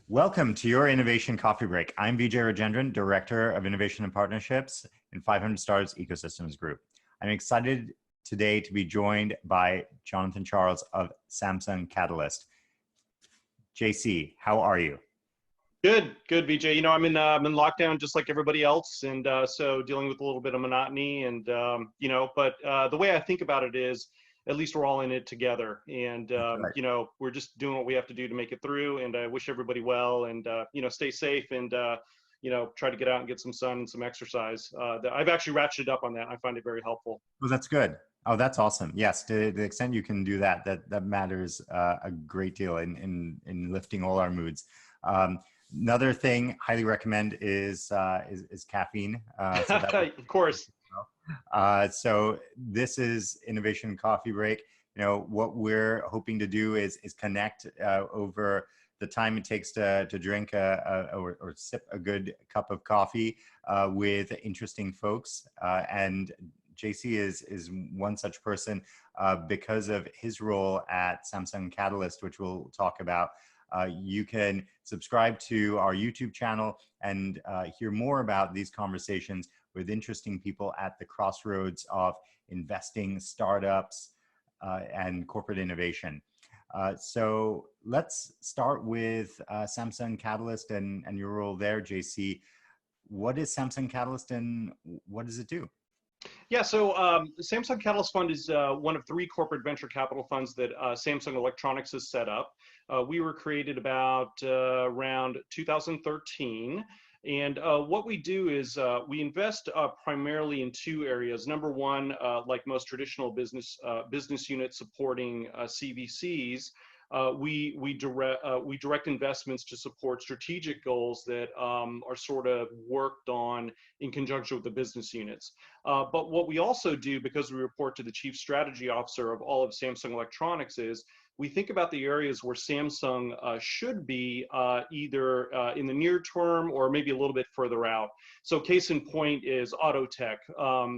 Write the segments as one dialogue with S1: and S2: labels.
S1: Welcome to your Innovation Coffee Break. I'm Vijay Rajendran, Director of Innovation and Partnerships in 500 Stars Ecosystems Group. I'm excited today to be joined by Jonathan Charles of Samsung Catalyst. JC, how are you?
S2: Good, Vijay. I'm in lockdown just like everybody else, and so dealing with a little bit of monotony, and but the way I think about it is, at least we're all in it together, and
S1: Right.
S2: we're just doing what we have to do to make it through. And I wish everybody well, and stay safe, and try to get out and get some sun and some exercise. I've actually ratcheted up on that. I find it very helpful.
S1: Well, that's good. Oh, that's awesome. Yes, to the extent you can do that, that matters a great deal in lifting all our moods. Another thing highly recommend is caffeine. So that
S2: Of course.
S1: so this is Innovation Coffee Break. What we're hoping to do is connect over the time it takes to drink or sip a good cup of coffee with interesting folks. And JC is one such person because of his role at Samsung Catalyst, which we'll talk about. You can subscribe to our YouTube channel and hear more about these conversations with interesting people at the crossroads of investing, startups, and corporate innovation. So let's start with Samsung Catalyst and your role there, JC. What is Samsung Catalyst and what does it do?
S2: Yeah, so Samsung Catalyst Fund is one of three corporate venture capital funds that Samsung Electronics has set up. We were created about around 2013. And what we do is we invest primarily in two areas. Number one, like most traditional business units supporting CVCs, we direct investments to support strategic goals that are sort of worked on in conjunction with the business units. But what we also do, because we report to the Chief Strategy Officer of all of Samsung Electronics, is we think about the areas where Samsung should be either in the near term or maybe a little bit further out. So case in point is auto tech.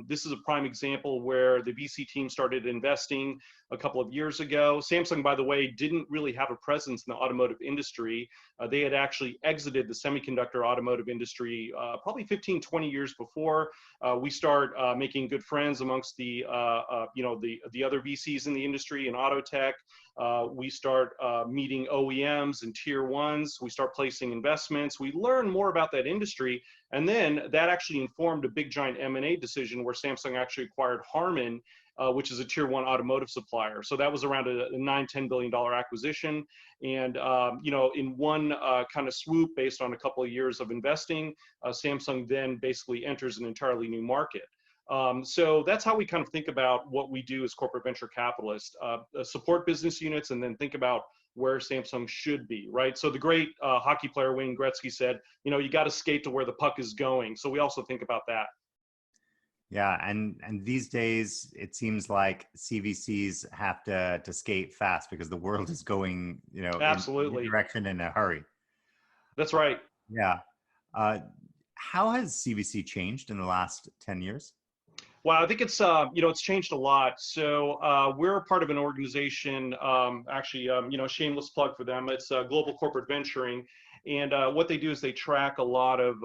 S2: This is a prime example where the VC team started investing a couple of years ago. Samsung, by the way, didn't really have a presence in the automotive industry. They had actually exited the semiconductor automotive industry probably 15, 20 years before. We start making good friends amongst the other VCs in the industry in auto tech. We start meeting OEMs and tier ones. We start placing investments. We learn more about that industry. And then that actually informed a big giant M&A decision where Samsung actually acquired Harman, which is a tier one automotive supplier. So that was around a $9-10 billion acquisition. And, in one kind of swoop based on a couple of years of investing, Samsung then basically enters an entirely new market. So that's how we kind of think about what we do as corporate venture capitalists, support business units and then think about where Samsung should be, right? So the great hockey player Wayne Gretzky said, you got to skate to where the puck is going. So we also think about that.
S1: Yeah, and these days it seems like CVCs have to skate fast because the world is going,
S2: Absolutely.
S1: in a direction in a hurry.
S2: That's right.
S1: Yeah. How has CVC changed in the last 10 years?
S2: Well, I think it's it's changed a lot. So we're a part of an organization, shameless plug for them. It's Global Corporate Venturing. And what they do is they track a lot of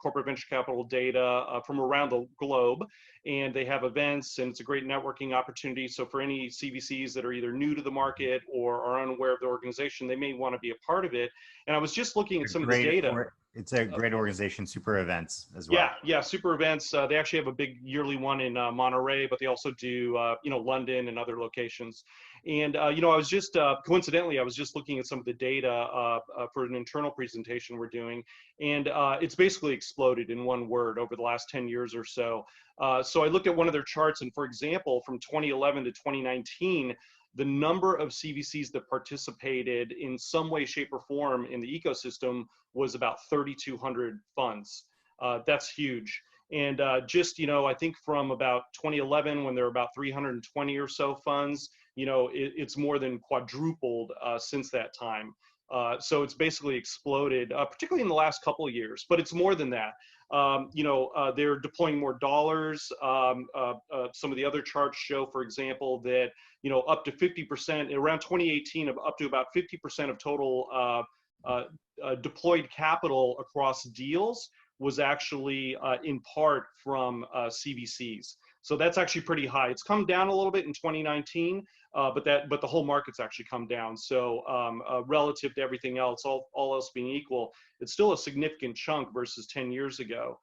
S2: corporate venture capital data from around the globe, and they have events, and it's a great networking opportunity. So for any CVCs that are either new to the market or are unaware of the organization, they may want to be a part of it. And I was just looking at some of the data.
S1: It's a great organization, Super Events as well.
S2: Yeah, Super Events. They actually have a big yearly one in Monterey, but they also do, London and other locations. And, I was just, coincidentally, I was just looking at some of the data for an internal presentation we're doing, and it's basically exploded in one word over the last 10 years or so. So I looked at one of their charts, and for example, from 2011 to 2019, the number of CVCs that participated in some way, shape, or form in the ecosystem was about 3,200 funds. That's huge. And I think from about 2011, when there were about 320 or so funds, it's more than quadrupled since that time. So it's basically exploded, particularly in the last couple of years, but it's more than that. They're deploying more dollars. Some of the other charts show, for example, that, up to 50%, around 2018, up to about 50% of total deployed capital across deals was actually in part from CVCs. So that's actually pretty high. It's come down a little bit in 2019, but the whole market's actually come down. So relative to everything else, all else being equal, it's still a significant chunk versus 10 years ago.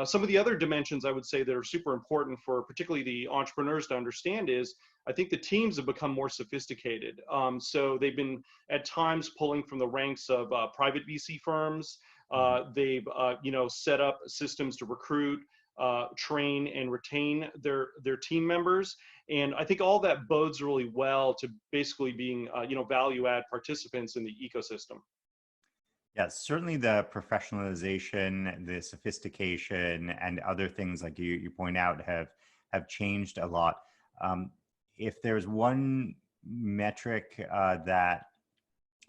S2: Some of the other dimensions I would say that are super important for particularly the entrepreneurs to understand is I think the teams have become more sophisticated. So they've been at times pulling from the ranks of private VC firms. They've set up systems to recruit, train, and retain their team members. And I think all that bodes really well to basically being value add participants in the ecosystem.
S1: Yeah, certainly the professionalization, the sophistication, and other things like you point out have changed a lot. If there's one metric that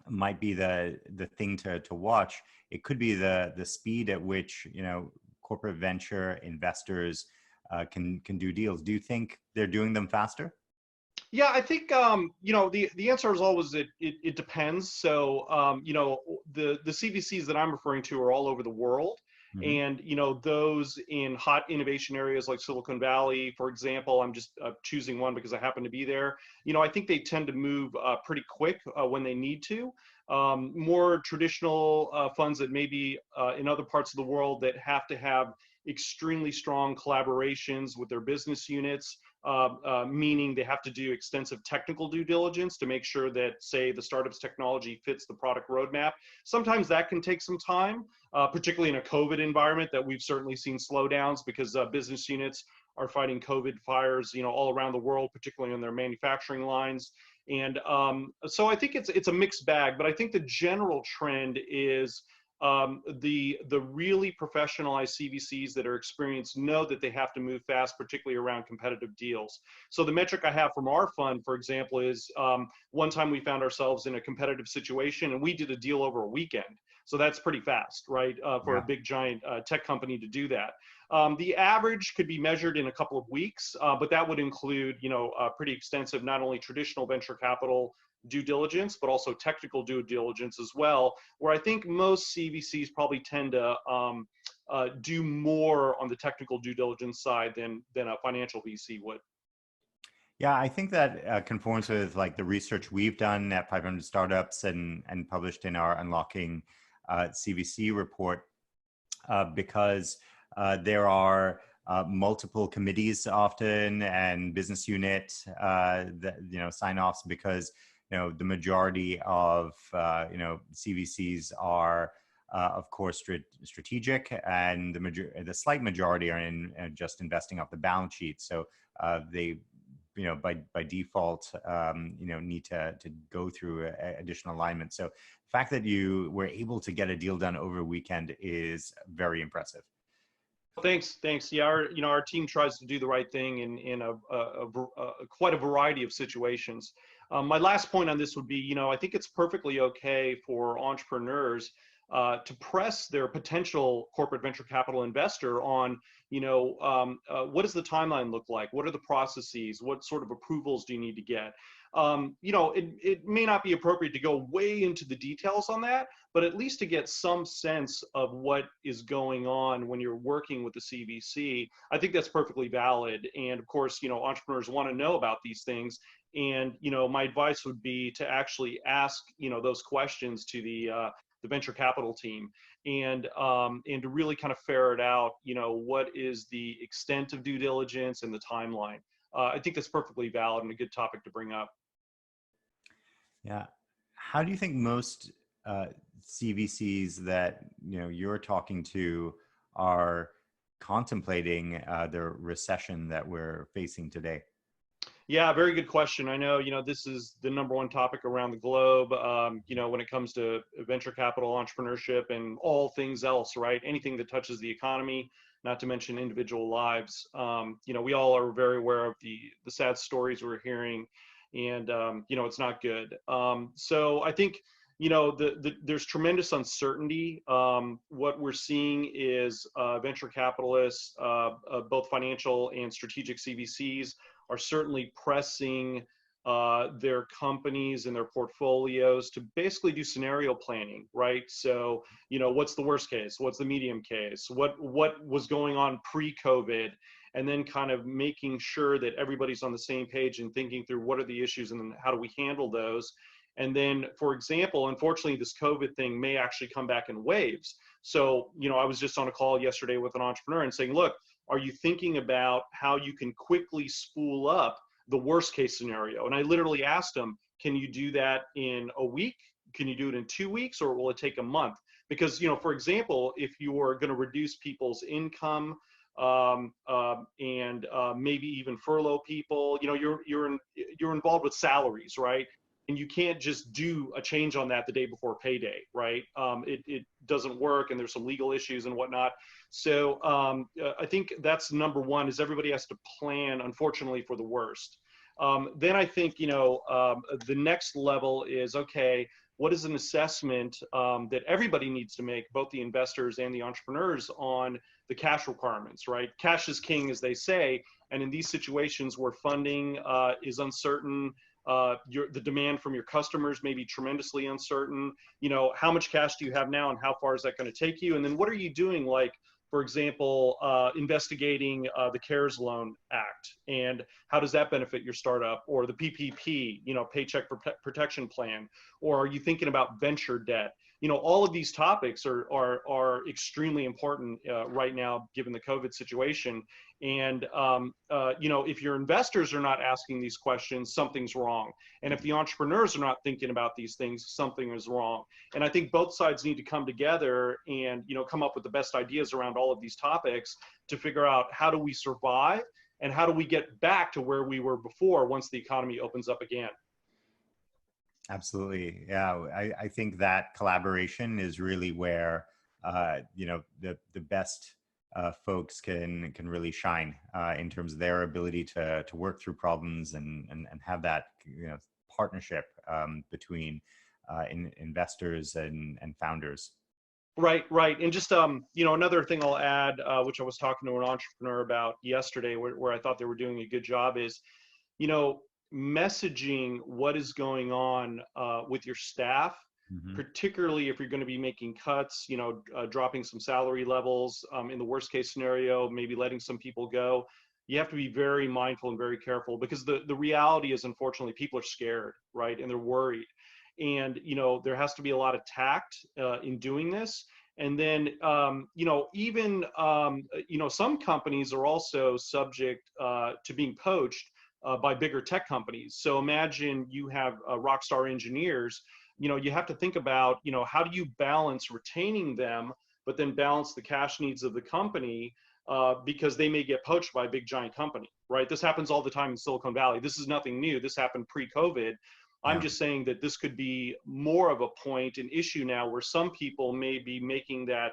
S1: might be the thing to watch, it could be the speed at which corporate venture investors can do deals. Do you think they're doing them faster?
S2: Yeah, I think the answer is always it depends. So the CVCs that I'm referring to are all over the world,
S1: Hmm.
S2: and those in hot innovation areas like Silicon Valley, for example. I'm just choosing one because I happen to be there. I think they tend to move pretty quick when they need to. More traditional funds that maybe in other parts of the world that have to have extremely strong collaborations with their business units, meaning they have to do extensive technical due diligence to make sure that, say, the startup's technology fits the product roadmap. Sometimes that can take some time, particularly in a COVID environment that we've certainly seen slowdowns because business units are fighting COVID fires, all around the world, particularly on their manufacturing lines. And so I think it's a mixed bag, but I think the general trend is the really professionalized CVCs that are experienced know that they have to move fast, particularly around competitive deals. So the metric I have from our fund, for example, is one time we found ourselves in a competitive situation and we did a deal over a weekend. So that's pretty fast, right? For a
S1: Yeah.
S2: big giant tech company to do that. The average could be measured in a couple of weeks, but that would include, pretty extensive, not only traditional venture capital due diligence, but also technical due diligence as well, where I think most CVCs probably tend to do more on the technical due diligence side than a financial VC would.
S1: Yeah, I think that conforms with like the research we've done at 500 Startups and published in our Unlocking CVC report, because there are multiple committees often and business unit that sign-offs, because the majority of CVCs are of course strategic, and the slight majority are in just investing off the balance sheet. So they by default need to go through additional alignment. So the fact that you were able to get a deal done over a weekend is very impressive.
S2: Thanks. Yeah, our team tries to do the right thing in quite a variety of situations. My last point on this would be, I think it's perfectly okay for entrepreneurs to press their potential corporate venture capital investor on, what does the timeline look like? What are the processes? What sort of approvals do you need to get? It may not be appropriate to go way into the details on that, but at least to get some sense of what is going on when you're working with the CVC, I think that's perfectly valid. And of course, entrepreneurs want to know about these things. And, my advice would be to actually ask, those questions to the venture capital team, and to really kind of ferret out, what is the extent of due diligence and the timeline. I think that's perfectly valid and a good topic to bring up.
S1: Yeah. How do you think most CVCs that you're talking to are contemplating the recession that we're facing today?
S2: Yeah, very good question. I know, this is the number one topic around the globe, when it comes to venture capital, entrepreneurship, and all things else, right? Anything that touches the economy, not to mention individual lives. We all are very aware of the sad stories we're hearing, and, it's not good. So I think, there's tremendous uncertainty. What we're seeing is venture capitalists, both financial and strategic CVCs, are certainly pressing their companies and their portfolios to basically do scenario planning, right? So, what's the worst case? What's the medium case? What was going on pre-COVID? And then kind of making sure that everybody's on the same page and thinking through what are the issues and then how do we handle those. And then, for example, unfortunately, this COVID thing may actually come back in waves. So, I was just on a call yesterday with an entrepreneur and saying, look, are you thinking about how you can quickly spool up the worst case scenario? And I literally asked him, can you do that in a week? Can you do it in 2 weeks, or will it take a month? Because, for example, if you are going to reduce people's income, and maybe even furlough people, you're involved with salaries, right? And you can't just do a change on that the day before payday, right? It doesn't work, and there's some legal issues and whatnot. So I think that's number one, is everybody has to plan, unfortunately, for the worst. Then I think, the next level is, okay, what is an assessment that everybody needs to make, both the investors and the entrepreneurs, on the cash requirements, right? Cash is king, as they say. And in these situations where funding is uncertain, the demand from your customers may be tremendously uncertain. How much cash do you have now, and how far is that going to take you? And then what are you doing, like, for example, investigating the CARES Loan Act, and how does that benefit your startup? Or the PPP, Paycheck Protection Plan? Or are you thinking about venture debt? All of these topics are extremely important right now, given the COVID situation. And, if your investors are not asking these questions, something's wrong. And if the entrepreneurs are not thinking about these things, something is wrong. And I think both sides need to come together and, come up with the best ideas around all of these topics to figure out, how do we survive, and how do we get back to where we were before once the economy opens up again?
S1: Absolutely. Yeah. I think that collaboration is really where, the best folks can really shine in terms of their ability to work through problems and have that, partnership between investors and founders.
S2: Right, right. And just, another thing I'll add, which I was talking to an entrepreneur about yesterday, where I thought they were doing a good job, is, messaging what is going on with your staff,
S1: Mm-hmm.
S2: particularly if you're going to be making cuts, dropping some salary levels, in the worst case scenario, maybe letting some people go. You have to be very mindful and very careful, because the reality is, unfortunately, people are scared, right? And they're worried. And, there has to be a lot of tact in doing this. And then, even, some companies are also subject to being poached by bigger tech companies. So imagine you have rock star engineers. You have to think about, how do you balance retaining them, but then balance the cash needs of the company, because they may get poached by a big giant company, right? This happens all the time in Silicon Valley. This is nothing new. This happened pre-COVID. I'm just saying that this could be more of a point, an issue now, where some people may be making that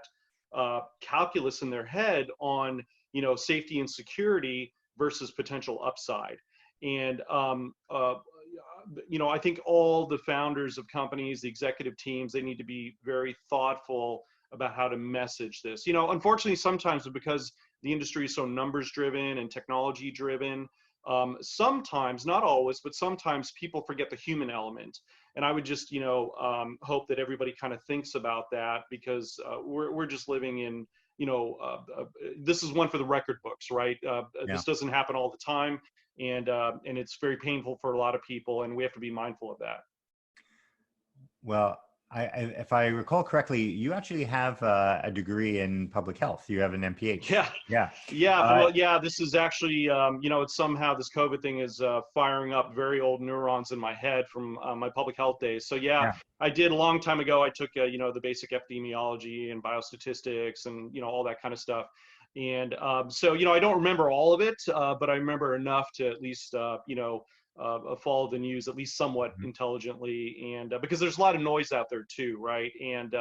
S2: calculus in their head on, safety and security versus potential upside. And, I think all the founders of companies, the executive teams, they need to be very thoughtful about how to message this. Unfortunately, sometimes because the industry is so numbers driven and technology driven, sometimes, not always, but sometimes people forget the human element. And I would just, hope that everybody kind of thinks about that, because we're just living in, this is one for the record books, right? This doesn't happen all the time. And it's very painful for a lot of people, and we have to be mindful of that.
S1: Well, if I recall correctly, you actually have a degree in public health. You have an MPH.
S2: Yeah. Well, yeah. This is actually, it's somehow this COVID thing is firing up very old neurons in my head from my public health days. So yeah, I did a long time ago. I took, the basic epidemiology and biostatistics and all that kind of stuff. And so, I don't remember all of it, but I remember enough to at least, follow the news at least somewhat intelligently. And because there's a lot of noise out there too, right? And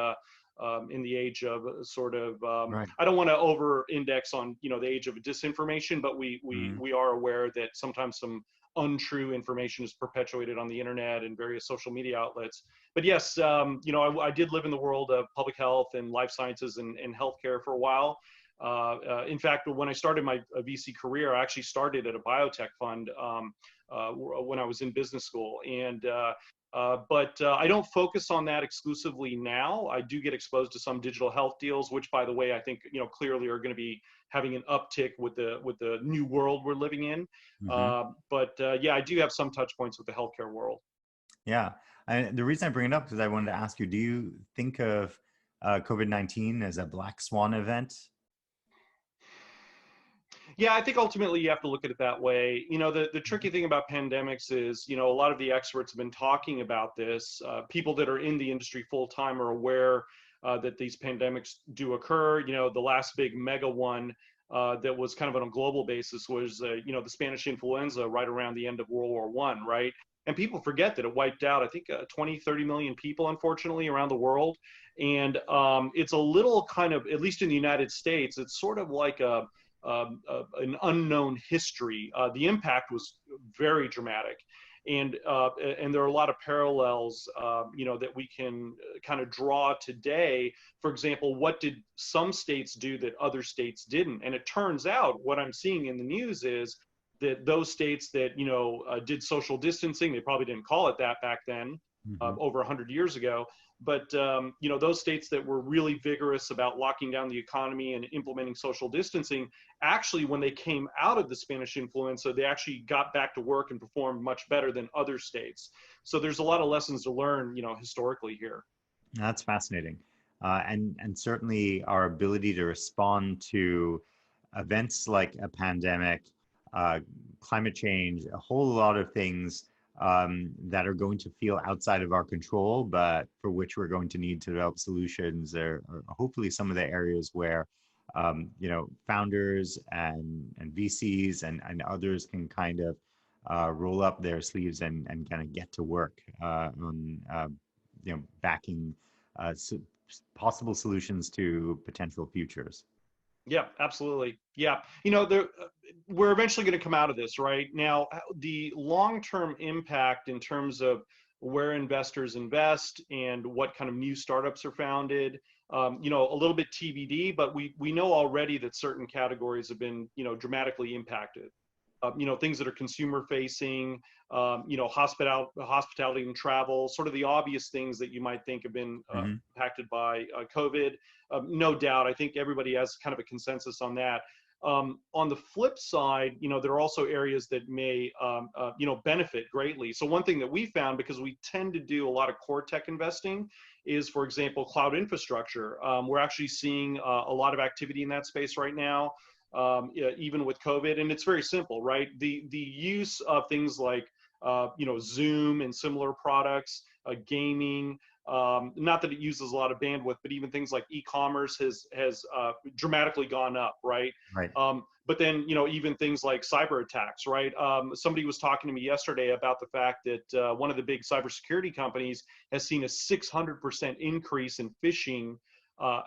S2: in the age of sort of, I don't want to over index on, the age of disinformation, but we are aware that sometimes some untrue information is perpetuated on the internet and various social media outlets. But yes, I did live in the world of public health and life sciences and healthcare for a while. In fact, when I started my VC career, I actually started at a biotech fund when I was in business school. But I don't focus on that exclusively now. I do get exposed to some digital health deals, which, by the way, I think clearly are going to be having an uptick with the new world we're living in.
S1: Hmm.
S2: Yeah, I do have some touch points with the healthcare world.
S1: Yeah. The reason I bring it up is I wanted to ask you, do you think of COVID-19 as a black swan event?
S2: Yeah, I think ultimately you have to look at it that way. The tricky thing about pandemics is, a lot of the experts have been talking about this. People that are in the industry full time are aware that these pandemics do occur. The last big mega one that was kind of on a global basis was, the Spanish influenza right around the end of World War I, right? And people forget that it wiped out, I think, 20, 30 million people, unfortunately, around the world. And it's a little kind of, at least in the United States, it's sort of like an unknown history. The impact was very dramatic, and there are a lot of parallels, that we can kind of draw today. For example, what did some states do that other states didn't? And it turns out, what I'm seeing in the news is that those states that did social distancing, they probably didn't call it that back then,
S1: Hmm.
S2: over 100 years ago. But those states that were really vigorous about locking down the economy and implementing social distancing, actually, when they came out of the Spanish influenza, they actually got back to work and performed much better than other states. So there's a lot of lessons to learn, historically here.
S1: That's fascinating. And certainly our ability to respond to events like a pandemic, uh, climate change, a whole lot of things that are going to feel outside of our control, but for which we're going to need to develop solutions. Are hopefully some of the areas where founders and VCs and others can kind of roll up their sleeves and kind of get to work on backing possible solutions to potential futures.
S2: Yeah, absolutely. Yeah. We're eventually going to come out of this, right? Now, the long-term impact in terms of where investors invest and what kind of new startups are founded, a little bit TBD, but we know already that certain categories have been, dramatically impacted. Things that are consumer facing, hospitality and travel, sort of the obvious things that you might think have been
S1: Hmm.
S2: impacted by COVID. No doubt, I think everybody has kind of a consensus on that. On the flip side, there are also areas that may, benefit greatly. So one thing that we found, because we tend to do a lot of core tech investing, is, for example, cloud infrastructure. We're actually seeing a lot of activity in that space right now. Even with COVID, and it's very simple, right? The use of things like Zoom and similar products, gaming. Not that it uses a lot of bandwidth, but even things like e-commerce has dramatically gone up, right?
S1: Right.
S2: But then even things like cyber attacks, right? Somebody was talking to me yesterday about the fact that one of the big cybersecurity companies has seen a 600% increase in phishing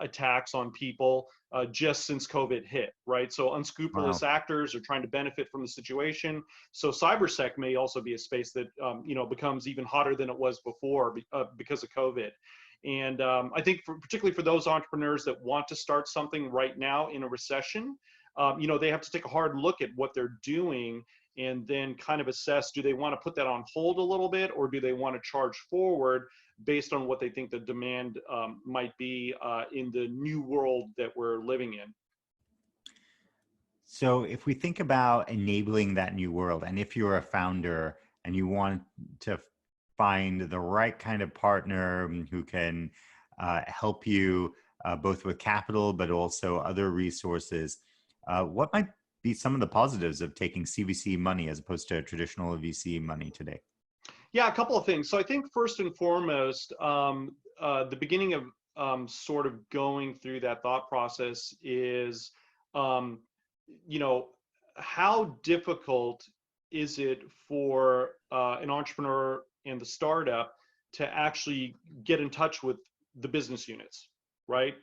S2: attacks on people just since COVID hit, right? So unscrupulous
S1: Wow.
S2: actors are trying to benefit from the situation. So cybersec may also be a space that becomes even hotter than it was before because of COVID. And I think particularly for those entrepreneurs that want to start something right now in a recession, they have to take a hard look at what they're doing and then kind of assess, do they want to put that on hold a little bit, or do they want to charge forward based on what they think the demand might be in the new world that we're living in?
S1: So if we think about enabling that new world, and if you're a founder and you want to find the right kind of partner who can help you both with capital, but also other resources, what might be some of the positives of taking CVC money as opposed to traditional VC money today?
S2: Yeah, a couple of things. So I think first and foremost, the beginning of sort of going through that thought process is, um, you know, how difficult is it for an entrepreneur and the startup to actually get in touch with the business units, right?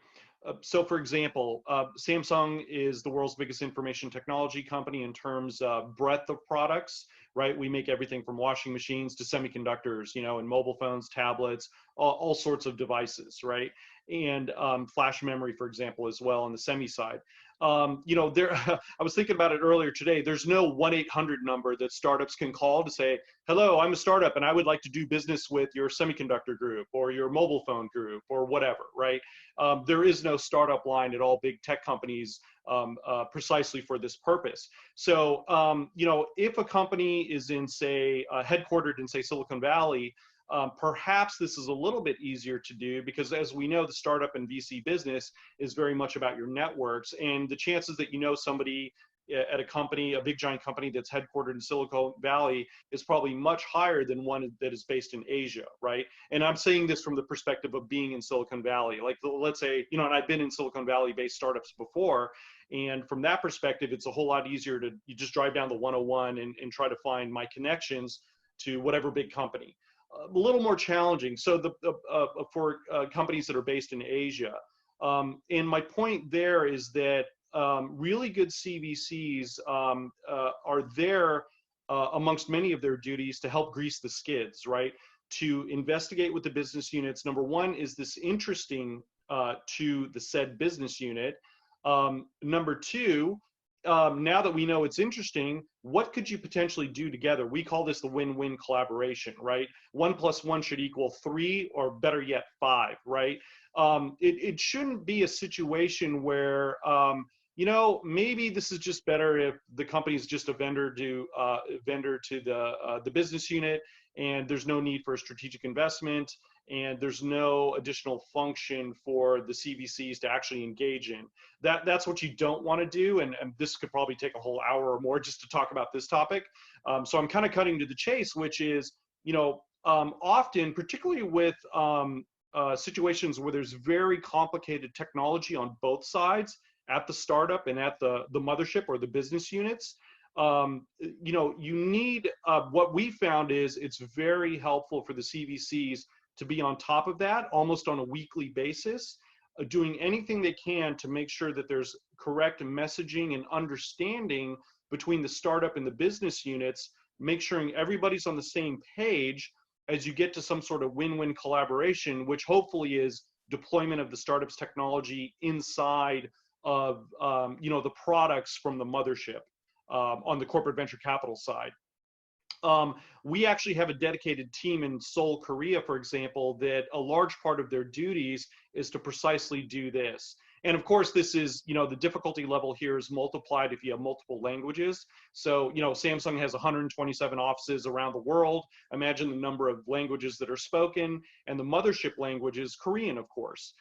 S2: So, for example, Samsung is the world's biggest information technology company in terms of breadth of products, right? We make everything from washing machines to semiconductors, and mobile phones, tablets, all sorts of devices, right? and flash memory, for example, as well on the semi side. There, I was thinking about it earlier today. There's no 1-800 number that startups can call to say, hello, I'm a startup and I would like to do business with your semiconductor group or your mobile phone group or whatever, right? There is no startup line at all big tech companies precisely for this purpose. So, if a company is in, say, headquartered in, say, Silicon Valley, perhaps this is a little bit easier to do because, as we know, the startup and VC business is very much about your networks, and the chances that you know somebody at a company, a big giant company that's headquartered in Silicon Valley, is probably much higher than one that is based in Asia, right? And I'm saying this from the perspective of being in Silicon Valley. Like, let's say, and I've been in Silicon Valley-based startups before, and from that perspective, it's a whole lot easier to, you just drive down the 101 and try to find my connections to whatever big company. A little more challenging. So for companies that are based in Asia. And my point there is that really good CVCs are there amongst many of their duties to help grease the skids, right? To investigate with the business units. Number one, is this interesting to the said business unit? Number two, now that we know it's interesting, what could you potentially do together? We call this the win-win collaboration, right? 1 + 1 should equal 3, or better yet, 5, right? It shouldn't be a situation where, maybe this is just better if the company is just a vendor to the business unit, and there's no need for a strategic investment, and there's no additional function for the CVCs to actually engage in. That's what you don't want to do, and this could probably take a whole hour or more just to talk about this topic. So I'm kind of cutting to the chase, which is, often, particularly with situations where there's very complicated technology on both sides, at the startup and at the mothership or the business units, you need, what we found is it's very helpful for the CVCs to be on top of that almost on a weekly basis, doing anything they can to make sure that there's correct messaging and understanding between the startup and the business units, make sure everybody's on the same page as you get to some sort of win-win collaboration, which hopefully is deployment of the startup's technology inside of the products from the mothership on the corporate venture capital side. We actually have a dedicated team in Seoul, Korea, for example, that a large part of their duties is to precisely do this. And of course, this is, the difficulty level here is multiplied if you have multiple languages. So, Samsung has 127 offices around the world. Imagine the number of languages that are spoken, and the mothership language is Korean, of course.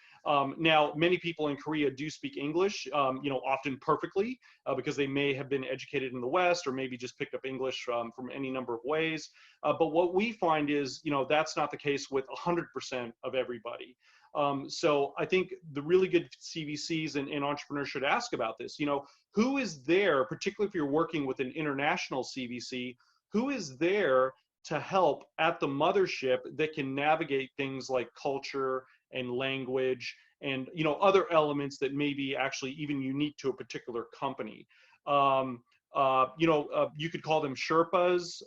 S2: Now, many people in Korea do speak English, often perfectly, because they may have been educated in the West or maybe just picked up English from any number of ways. But what we find is, that's not the case with 100% of everybody. So I think the really good CVCs and entrepreneurs should ask about this. Who is there, particularly if you're working with an international CVC, who is there to help at the mothership that can navigate things like culture and language and other elements that may be actually even unique to a particular company. You could call them Sherpas,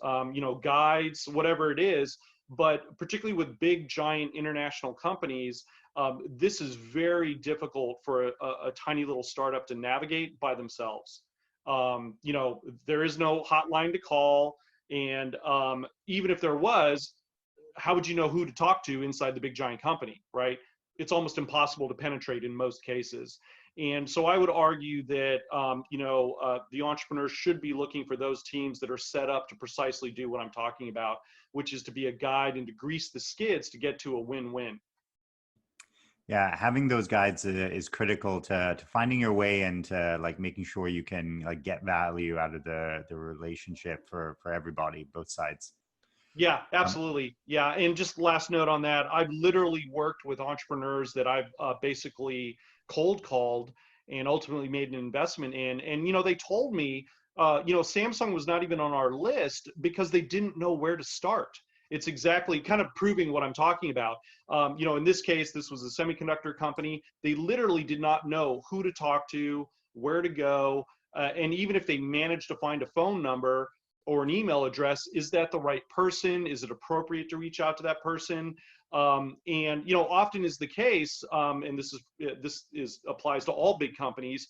S2: guides, whatever it is. But particularly with big, giant international companies, this is very difficult for a tiny little startup to navigate by themselves. There is no hotline to call, and even if there was, how would you know who to talk to inside the big, giant company, right? It's almost impossible to penetrate in most cases. And so I would argue that, the entrepreneurs should be looking for those teams that are set up to precisely do what I'm talking about, which is to be a guide and to grease the skids to get to a win-win.
S1: Yeah, having those guides is critical to finding your way and to making sure you can get value out of the relationship for everybody, both sides.
S2: Yeah, absolutely. Yeah, and just last note on that, I've literally worked with entrepreneurs that I've basically cold called and ultimately made an investment in. And, they told me, Samsung was not even on our list because they didn't know where to start. It's exactly kind of proving what I'm talking about. In this case, this was a semiconductor company. They literally did not know who to talk to, where to go. And even if they managed to find a phone number or an email address, is that the right person? Is it appropriate to reach out to that person? And often is the case, and this applies to all big companies.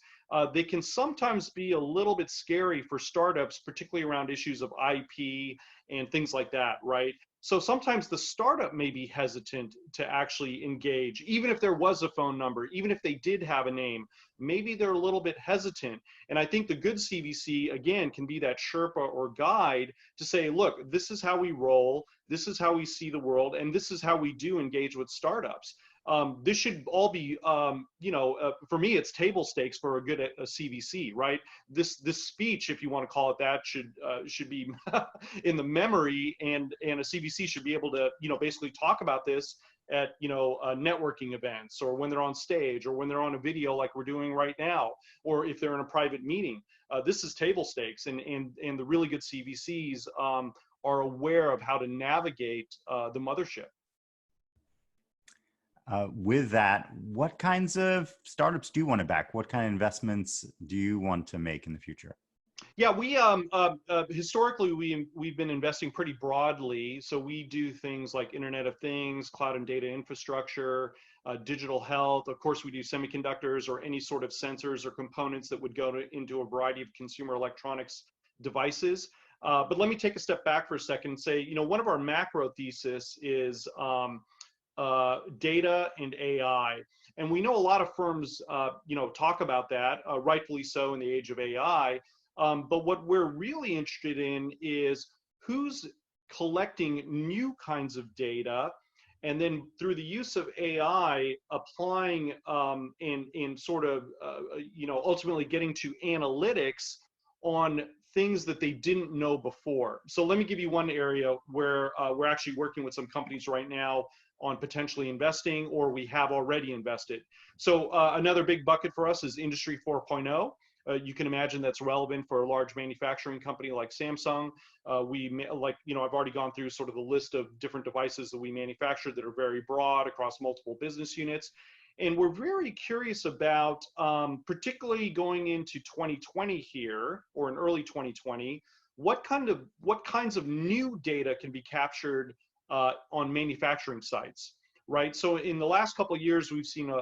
S2: They can sometimes be a little bit scary for startups, particularly around issues of IP and things like that, right? So sometimes the startup may be hesitant to actually engage, even if there was a phone number, even if they did have a name, maybe they're a little bit hesitant. And I think the good CVC, again, can be that Sherpa or guide to say, look, this is how we roll, this is how we see the world, and this is how we do engage with startups. This should all be, for me, it's table stakes for a good CVC, right? This speech, if you want to call it that, should be in the memory, and a CVC should be able to, basically talk about this at, networking events, or when they're on stage, or when they're on a video like we're doing right now, or if they're in a private meeting. This is table stakes, and the really good CVCs are aware of how to navigate the mothership.
S1: With that, what kinds of startups do you want to back? What kind of investments do you want to make in the future?
S2: Yeah, we historically we've been investing pretty broadly. So we do things like Internet of Things, cloud and data infrastructure, digital health. Of course, we do semiconductors or any sort of sensors or components that would go into a variety of consumer electronics devices. But let me take a step back for a second and say, one of our macro thesis is data and AI. And we know a lot of firms, talk about that, rightfully so in the age of AI. But what we're really interested in is who's collecting new kinds of data, and then through the use of AI, applying and sort of, ultimately getting to analytics on things that they didn't know before. So let me give you one area where we're actually working with some companies right now on potentially investing, or we have already invested. So another big bucket for us is Industry 4.0. You can imagine that's relevant for a large manufacturing company like Samsung. I've already gone through sort of the list of different devices that we manufacture that are very broad across multiple business units. And we're very curious about, particularly going into 2020 here, or in early 2020, what kinds of new data can be captured on manufacturing sites, right? So in the last couple of years, we've seen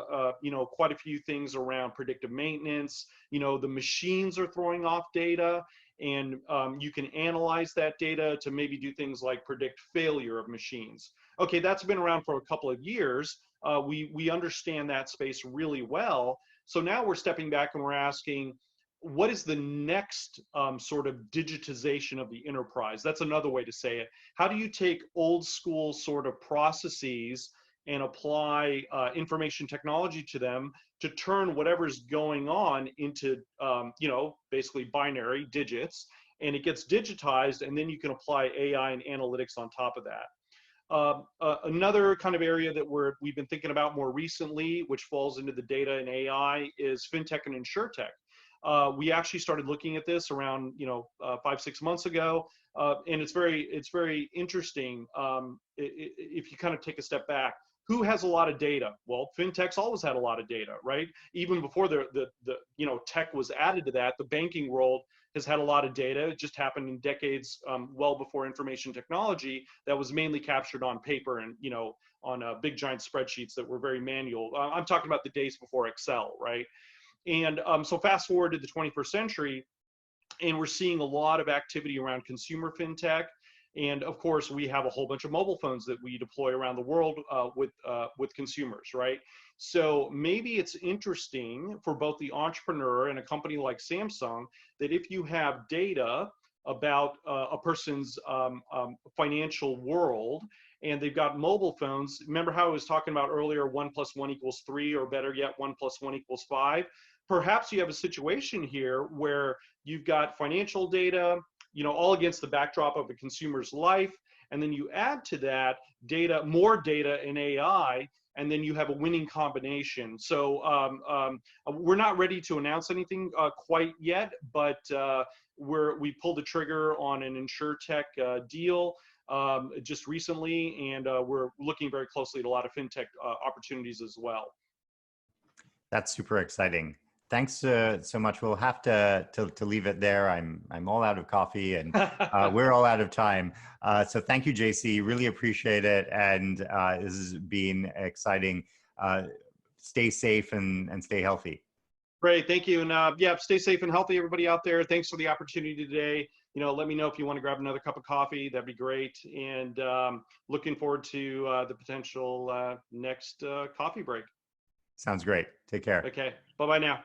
S2: quite a few things around predictive maintenance. The machines are throwing off data, and you can analyze that data to maybe do things like predict failure of machines. Okay, that's been around for a couple of years. We understand that space really well. So now we're stepping back and we're asking, what is the next sort of digitization of the enterprise? That's another way to say it. How do you take old school sort of processes and apply information technology to them to turn whatever's going on into, basically binary digits, and it gets digitized, and then you can apply AI and analytics on top of that. Another kind of area that we've been thinking about more recently, which falls into the data and AI, is fintech and insurtech. We actually started looking at this around 5-6 months ago, and it's very interesting. If you kind of take a step back, who has a lot of data? Well, fintech's always had a lot of data, right? Even before the tech was added to that, the banking world has had a lot of data. It just happened in decades, well before information technology, that was mainly captured on paper and on big giant spreadsheets that were very manual. I'm talking about the days before Excel, right? And so fast forward to the 21st century, and we're seeing a lot of activity around consumer fintech. And of course, we have a whole bunch of mobile phones that we deploy around the world with consumers, right? So maybe it's interesting for both the entrepreneur and a company like Samsung that if you have data about a person's financial world, and they've got mobile phones. Remember how I was talking about earlier, 1 + 1 = 3, or better yet, 1 + 1 = 5? Perhaps you have a situation here where you've got financial data, all against the backdrop of a consumer's life, and then you add to that data, more data in AI, and then you have a winning combination. So we're not ready to announce anything quite yet, but we pulled the trigger on an insurtech deal just recently, and we're looking very closely at a lot of fintech opportunities as well.
S1: That's super exciting. Thanks so much. We'll have to leave it there. I'm all out of coffee, and we're all out of time. So thank you, JC. Really appreciate it, and this has been exciting. Stay safe and stay healthy.
S2: Great, thank you. And yeah, stay safe and healthy, everybody out there. Thanks for the opportunity today. Let me know if you want to grab another cup of coffee. That'd be great. And looking forward to the potential next coffee break.
S1: Sounds great. Take care.
S2: Okay, bye-bye now.